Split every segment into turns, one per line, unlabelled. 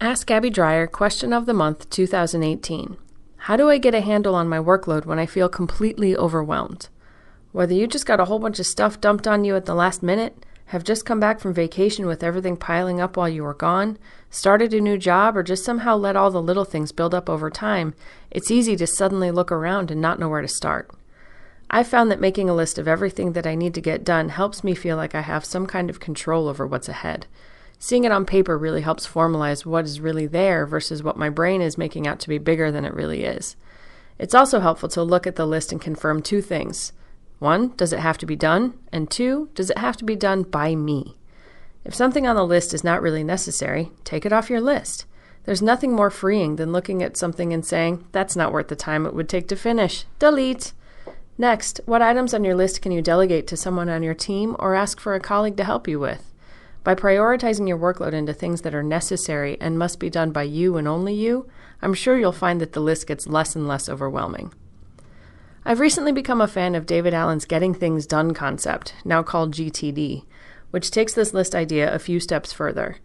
Ask Abby Dreyer, Question of the Month 2018. How do I get a handle on my workload when I feel completely overwhelmed? Whether you just got a whole bunch of stuff dumped on you at the last minute, have just come back from vacation with everything piling up while you were gone, started a new job, or just somehow let all the little things build up over time, it's easy to suddenly look around and not know where to start. I found that making a list of everything that I need to get done helps me feel like I have some kind of control over what's ahead. Seeing it on paper really helps formalize what is really there versus what my brain is making out to be bigger than it really is. It's also helpful to look at the list and confirm two things. 1, does it have to be done? And 2, does it have to be done by me? If something on the list is not really necessary, take it off your list. There's nothing more freeing than looking at something and saying, that's not worth the time it would take to finish. Delete. Next, what items on your list can you delegate to someone on your team or ask for a colleague to help you with? By prioritizing your workload into things that are necessary and must be done by you and only you, I'm sure you'll find that the list gets less and less overwhelming. I've recently become a fan of David Allen's Getting Things Done concept, now called GTD, which takes this list idea a few steps further.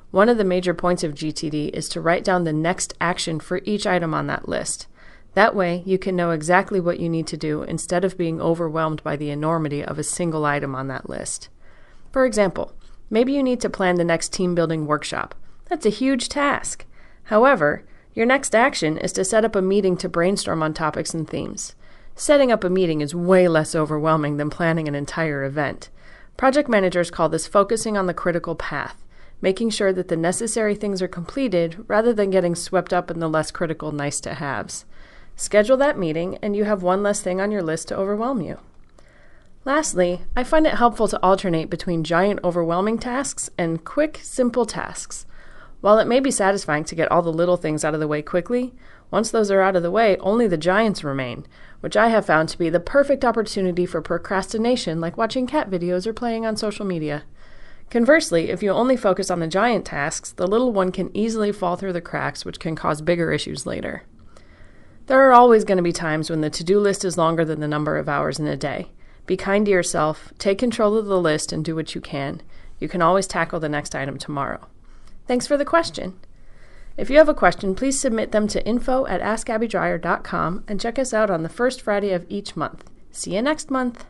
One of the major points of GTD is to write down the next action for each item on that list. That way, you can know exactly what you need to do instead of being overwhelmed by the enormity of a single item on that list. For example, maybe you need to plan the next team building workshop. That's a huge task. However, your next action is to set up a meeting to brainstorm on topics and themes. Setting up a meeting is way less overwhelming than planning an entire event. Project managers call this focusing on the critical path, making sure that the necessary things are completed rather than getting swept up in the less critical nice-to-haves. Schedule that meeting and you have one less thing on your list to overwhelm you. Lastly, I find it helpful to alternate between giant overwhelming tasks and quick, simple tasks. While it may be satisfying to get all the little things out of the way quickly, once those are out of the way, only the giants remain, which I have found to be the perfect opportunity for procrastination, like watching cat videos or playing on social media. Conversely, if you only focus on the giant tasks, the little one can easily fall through the cracks, which can cause bigger issues later. There are always going to be times when the to-do list is longer than the number of hours in a day. Be kind to yourself, take control of the list, and do what you can. You can always tackle the next item tomorrow. Thanks for the question. If you have a question, please submit them to info@askabbydreyer.com and check us out on the first Friday of each month. See you next month.